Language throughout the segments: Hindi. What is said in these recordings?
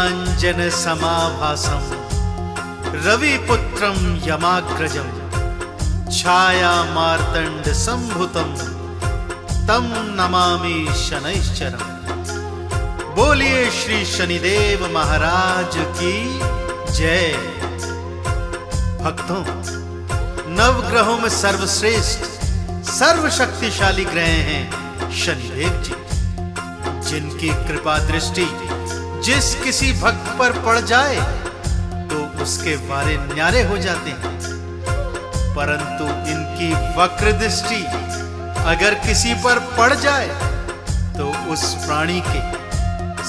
नीलांजन समाभासम रविपुत्रम यमाग्रजम छाया मार्तंड संभुतम तम नमामि शनैश्चरम। बोलिए श्री शनिदेव महाराज की जय। भक्तों, नवग्रहों में सर्वश्रेष्ठ सर्वशक्तिशाली ग्रह हैं शनिदेव जी, जिनकी कृपा दृष्टि जिस किसी भक्त पर पड़ जाए तो उसके वारे न्यारे हो जाते हैं, परंतु इनकी वक्र दृष्टि अगर किसी पर पड़ जाए तो उस प्राणी के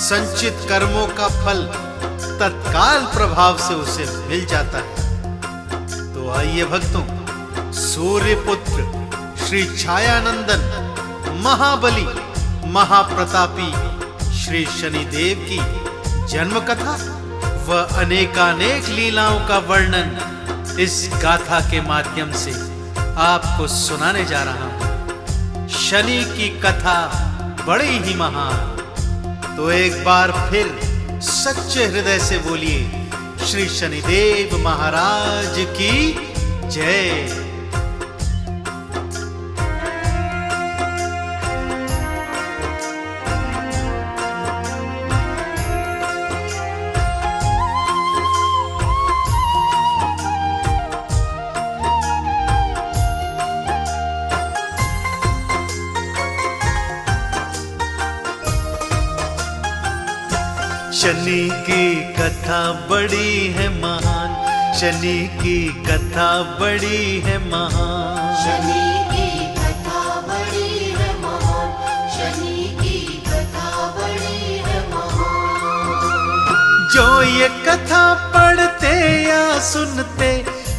संचित कर्मों का फल तत्काल प्रभाव से उसे मिल जाता है। तो आइए भक्तों, सूर्य पुत्र श्री छायानंदन महाबली महाप्रतापी श्री शनिदेव की जन्म कथा व अनेकानेक लीलाओं का वर्णन इस गाथा के माध्यम से आपको सुनाने जा रहा हूं। शनि की कथा बड़ी ही महान। तो एक बार फिर सच्चे हृदय से बोलिए श्री शनिदेव महाराज की जय। शनि की कथा बड़ी है महान, शनि की कथा बड़ी है महान, शनि की कथा बड़ी है महान, शनि की कथा बड़ी है महान। जो ये कथा पढ़ते या सुनते,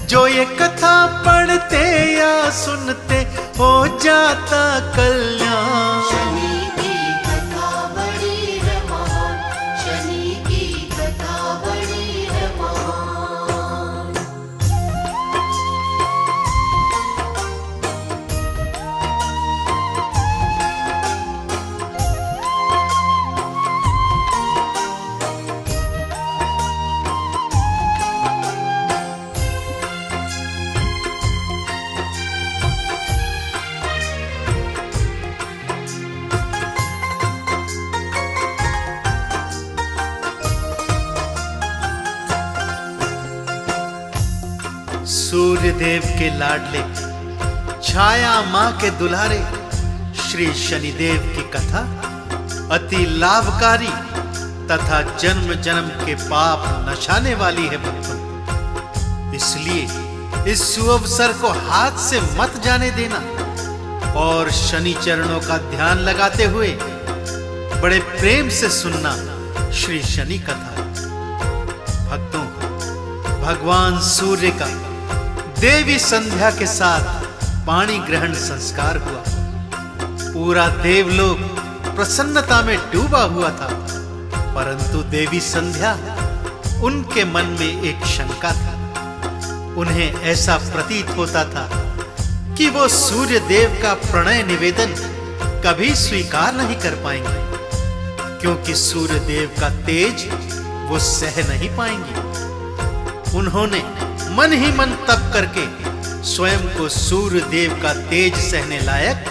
जो ये कथा पढ़ते या सुनते हो जाता कल्याण। शनि की कथा बड़ी है महान, शनि की कथा बड़ी है महान। सूर्य देव के लाडले छाया मां के दुलारे श्री शनिदेव की कथा अति लाभकारी तथा जन्म जन्म के पाप नशाने वाली है भक्तों। इसलिए इस सुअवसर को हाथ से मत जाने देना और शनि चरणों का ध्यान लगाते हुए बड़े प्रेम से सुनना श्री शनि कथा। भक्तों, भगवान सूर्य का देवी संध्या के साथ पाणी ग्रहण संस्कार हुआ। पूरा देवलोक प्रसन्नता में डूबा हुआ था, परंतु देवी संध्या उनके मन में एक शंका था। उन्हें ऐसा प्रतीत होता था कि वो सूर्य देव का प्रणय निवेदन कभी स्वीकार नहीं कर पाएंगे, क्योंकि सूर्य देव का तेज वो सह नहीं पाएंगे। उन्होंने मन ही मन तप करके स्वयं को सूर्य देव का तेज सहने लायक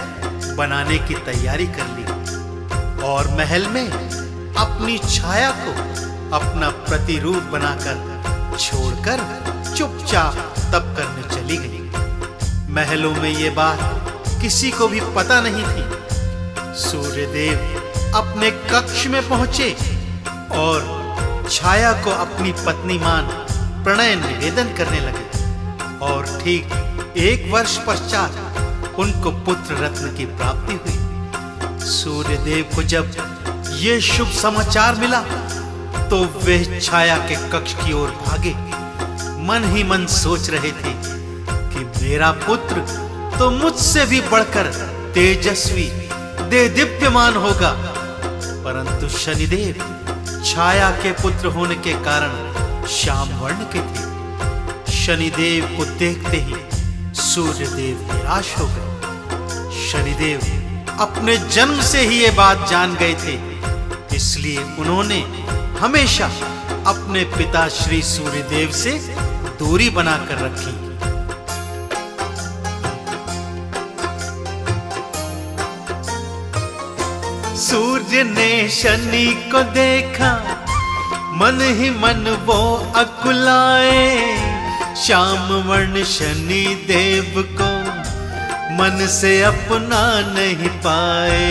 बनाने की तैयारी कर ली और महल में अपनी छाया को अपना प्रतिरूप बनाकर छोड़कर चुपचाप तप करने चली गई। महलों में ये बात किसी को भी पता नहीं थी। सूर्यदेव अपने कक्ष में पहुंचे और छाया को अपनी पत्नी मान प्रणय निवेदन करने लगे और ठीक 1 वर्ष पश्चात उनको पुत्र रत्न की प्राप्ति हुई। सूर्यदेव को जब ये शुभ समाचार मिला तो वे छाया के कक्ष की ओर भागे। मन ही मन सोच रहे थे कि मेरा पुत्र तो मुझसे भी बढ़कर तेजस्वी देदीप्यमान होगा, परंतु शनिदेव छाया के पुत्र होने के कारण श्याम वर्ण के थे। शनिदेव को देखते ही सूर्यदेव निराश हो गए। शनिदेव अपने जन्म से ही ये बात जान गए थे, इसलिए उन्होंने हमेशा अपने पिता श्री सूर्यदेव से दूरी बनाकर रखी। सूर्य ने शनि को देखा, मन ही मन वो अकुलाए। श्याम वर्ण शनि देव को मन से अपना नहीं पाए।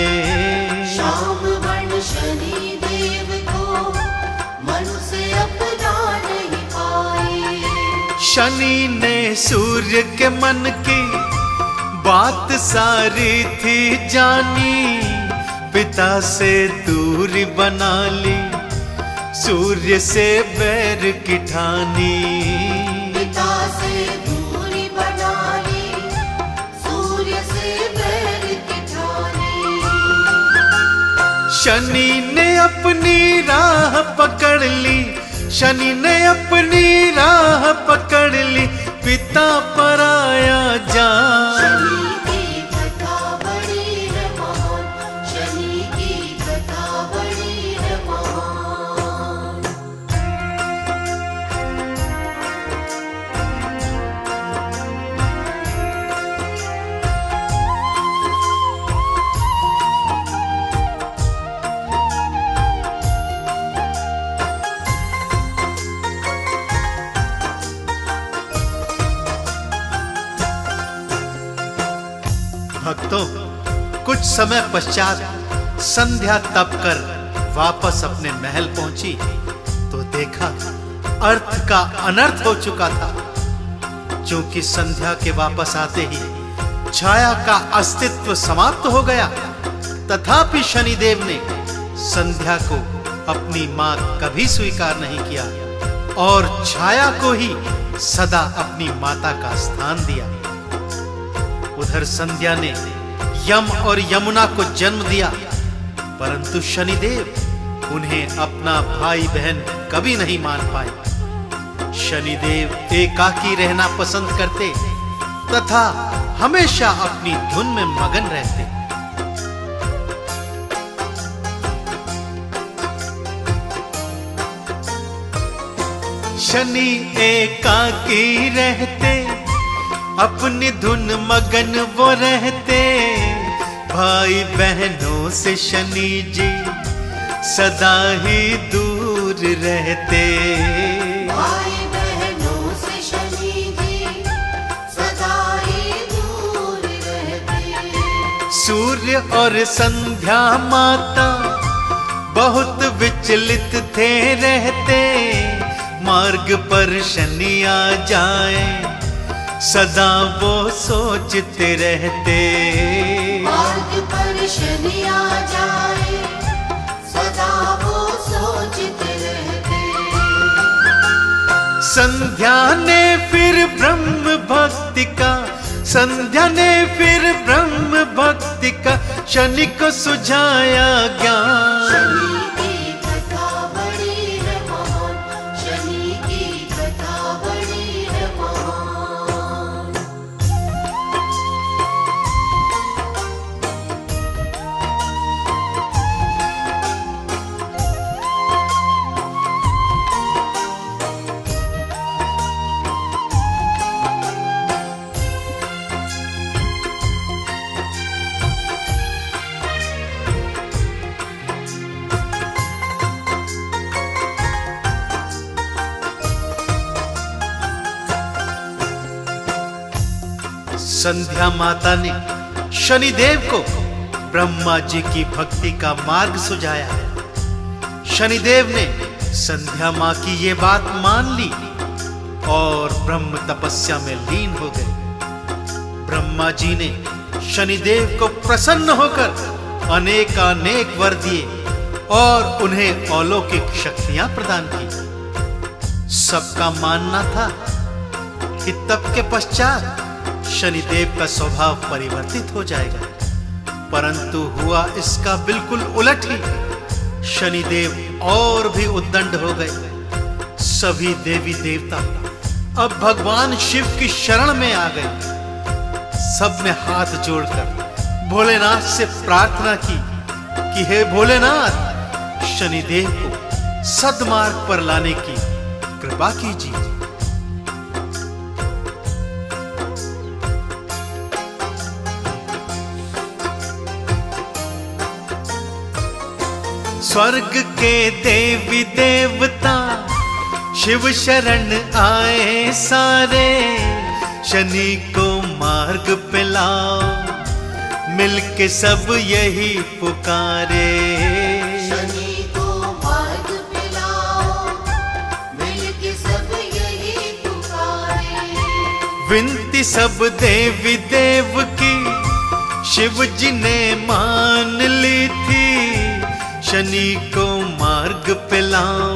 श्याम वर्ण शनि देव को मन से अपना नहीं पाए। शनि ने सूर्य के मन की बात सारी थी जानी, पिता से दूरी बना ली, सूर्य से बैर की ठानी। पिता से दूरी बना ली, सूर्य से बैर की ठानी। शनि ने अपनी राह पकड़ ली, शनि ने अपनी राह पकड़ ली, पिता पर आया जान। शनि की कथा बड़ी है महान, शनि की कथा बड़ी है महान। भक्तों, कुछ समय पश्चात संध्या तप कर वापस अपने महल पहुंची तो देखा अर्थ का अनर्थ हो चुका था। क्योंकि संध्या के वापस आते ही छाया का अस्तित्व समाप्त हो गया। तथापि शनिदेव ने संध्या को अपनी मां कभी स्वीकार नहीं किया और छाया को ही सदा अपनी माता का स्थान दिया। उधर संध्या ने यम और यमुना को जन्म दिया, परंतु शनिदेव उन्हें अपना भाई बहन कभी नहीं मान पाए। शनिदेव एकाकी रहना पसंद करते तथा हमेशा अपनी धुन में मगन रहते। शनि एकाकी रहते, अपनी धुन मगन वो रहते। भाई बहनों से शनि जी सदा ही दूर रहते। भाई बहनों से शनि जी सदा ही दूर रहते। सूर्य और संध्या माता बहुत विचलित थे रहते। मार्ग पर शनि आ जाए सदा वो सोचते रहते। मार्ग पर शनि आ जाए सदा वो सोचते रहते। संध्या ने फिर ब्रह्म भक्ति का, संध्या ने फिर ब्रह्म भक्ति का शनि को सुझाया ज्ञान। शनि की कथा बड़ी है महान, शनि की कथा बड़ी है महान। संध्या माता ने शनिदेव को ब्रह्मा जी की भक्ति का मार्ग सुझाया। शनिदेव ने संध्या मां की ये बात मान ली और ब्रह्म तपस्या में लीन हो गए। ब्रह्मा जी ने शनिदेव को प्रसन्न होकर अनेकानेक वर दिए और उन्हें अलौकिक शक्तियां प्रदान की। सबका मानना था कि तप के पश्चात शनिदेव का स्वभाव परिवर्तित हो जाएगा, परंतु हुआ इसका बिल्कुल उलट ही। शनिदेव और भी उद्दंड हो गए। सभी देवी देवता अब भगवान शिव की शरण में आ गए। सबने हाथ जोड़कर भोलेनाथ से प्रार्थना की कि हे भोलेनाथ, शनिदेव को सद्मार्ग पर लाने की कृपा कीजिए। स्वर्ग के देवी देवता शिव शरण आए सारे, शनि को मार्ग पे लाओ, मिलके सब यही पुकारे। शनि को मार्ग पे लाओ, मिलके सब यही पुकारे। विनती सब देवी देव की शिव जी ने मान ली थी, शनि को मार्ग पे लाओ,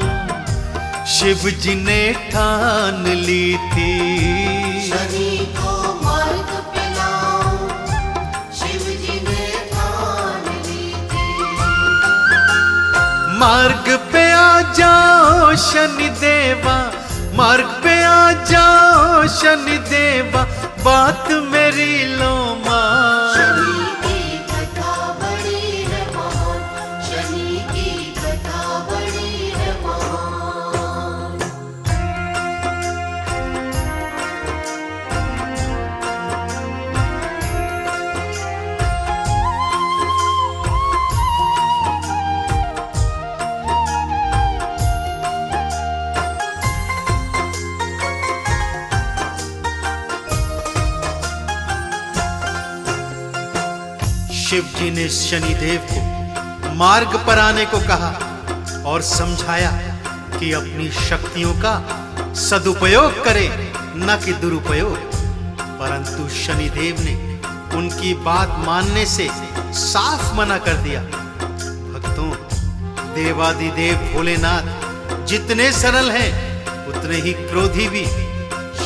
शिव जी ने ठान ली थी। शनि को मार्ग पे लाओ, शिव जी ने ठान ली थी। मार्ग पे आ जाओ शनि देवा, मार्ग पे आ जाओ शनि देवा, बात मेरी लो मान। शनि की कथा बड़ी है महान, शनि की कथा बड़ी है महान। शिव जी ने शनिदेव को मार्ग पर आने को कहा और समझाया कि अपनी शक्तियों का सदुपयोग करे, न कि दुरुपयोग। परंतु शनिदेव ने उनकी बात मानने से साफ मना कर दिया। भक्तों, देवादिदेव भोलेनाथ जितने सरल हैं उतने ही क्रोधी भी।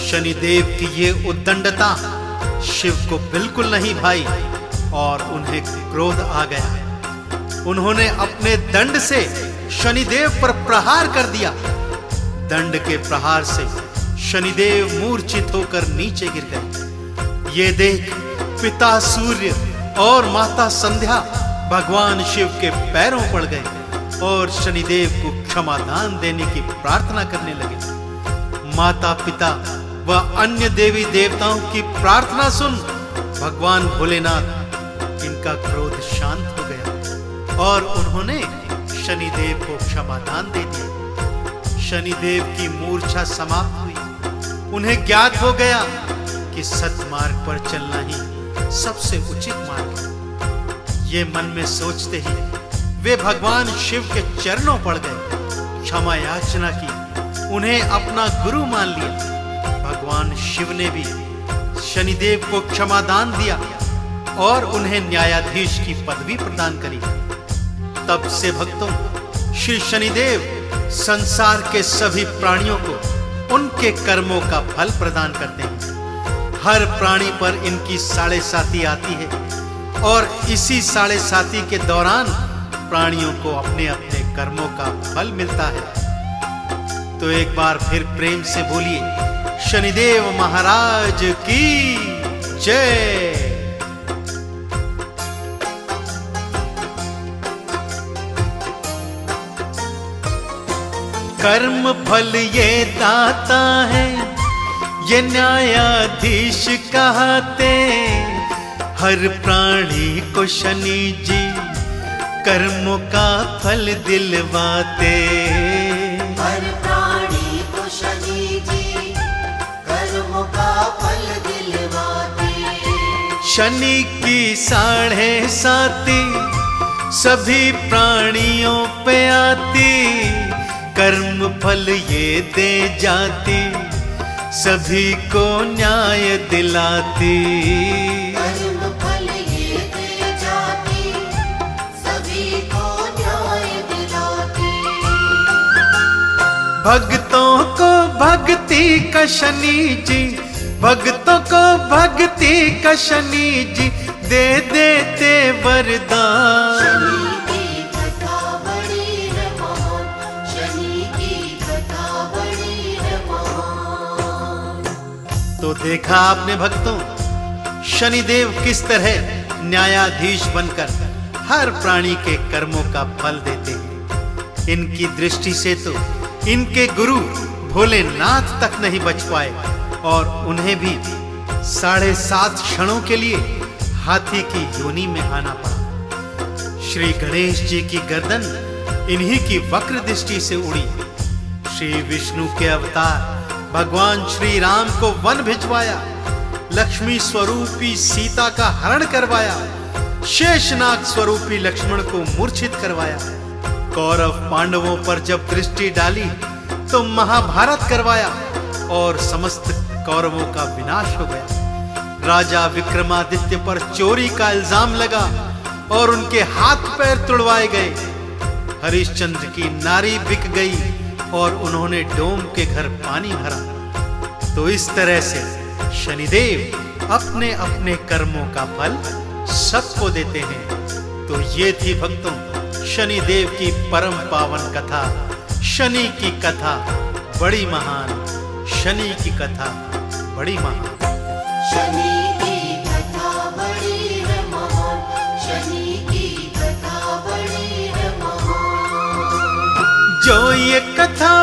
शनिदेव की ये उद्दंडता शिव को बिल्कुल नहीं भाई और उन्हें क्रोध आ गया। उन्होंने अपने दंड से शनिदेव पर प्रहार कर दिया। दंड के प्रहार से शनिदेव मूर्छित होकर नीचे गिर गए। ये देख पिता सूर्य और माता संध्या भगवान शिव के पैरों पड़ गए और शनिदेव को क्षमादान देने की प्रार्थना करने लगे। माता पिता व अन्य देवी देवताओं की प्रार्थना सुन भगवान भोलेनाथ इनका क्रोध शांत हो गया और उन्होंने शनिदेव को क्षमादान दे दिया। शनिदेव की मूर्छा समाप्त हुई। उन्हें ज्ञात हो गया कि सत्मार्ग पर चलना ही सबसे उचित मार्ग है। ये मन में सोचते ही वे भगवान शिव के चरणों पड़ गए, क्षमा याचना की, उन्हें अपना गुरु मान लिया। भगवान शिव ने भी शनिदेव को क्षमादान दिया और उन्हें न्यायाधीश की पदवी प्रदान करी। तब से भक्तों, श्री शनिदेव संसार के सभी प्राणियों को उनके कर्मों का फल प्रदान करते हैं। हर प्राणी पर इनकी साढ़े साती आती है और इसी साढ़े साती के दौरान प्राणियों को अपने अपने कर्मों का फल मिलता है। तो एक बार फिर प्रेम से बोलिए, शनिदेव महाराज की जय। कर्म फल ये दाता है, ये न्यायाधीश कहते, हर प्राणी को शनि जी कर्मों का फल दिलवाते। हर प्राणी को शनि जी कर्मों का फल दिलवाते। शनि की साढ़े साती सभी प्राणियों पे आती, कर्म फल ये दे जाती, सभी को न्याय दिलाती। कर्म फल ये दे जाती, सभी को न्याय दिलाती। भक्तों को भक्ति का शनि जी, भक्तों को भक्ति का शनि जी दे देते वरदान। शनि की कथा बड़ी है महान, शनि की कथा बड़ी है महान। तो देखा आपने भक्तों, शनिदेव किस तरह न्यायाधीश बनकर हर प्राणी के कर्मों का फल देते हैं। इनकी दृष्टि से तो इनके गुरु भोलेनाथ तक नहीं बच पाए और उन्हें भी 7.5 क्षणों के लिए हाथी की योनि में आना पड़ा। श्री गणेश जी की गर्दन इन्हीं की वक्र दृष्टि से उड़ी। श्री विष्णु के अवतार भगवान श्री राम को वन भिजवाया, लक्ष्मी स्वरूपी सीता का हरण करवाया, शेषनाग स्वरूपी लक्ष्मण को मूर्छित करवाया, कौरव पांडवों पर जब दृष्टि डाली तो महाभारत करवाया और समस्त कौरवों का विनाश हो गया। राजा विक्रमादित्य पर चोरी का इल्जाम लगा और उनके हाथ पैर तुड़वाए गए। हरिश्चंद्र की नारी बिक गई और उन्होंने डोम के घर पानी भरा। तो इस तरह से शनिदेव अपने अपने कर्मों का फल सबको देते हैं। तो ये थी भक्तों शनिदेव की परम पावन कथा। शनि की कथा बड़ी महान, शनि की कथा बड़ी महान। शनि की कथा बड़ी है महान, शनि की कथा बड़ी है महान। जो ये कथा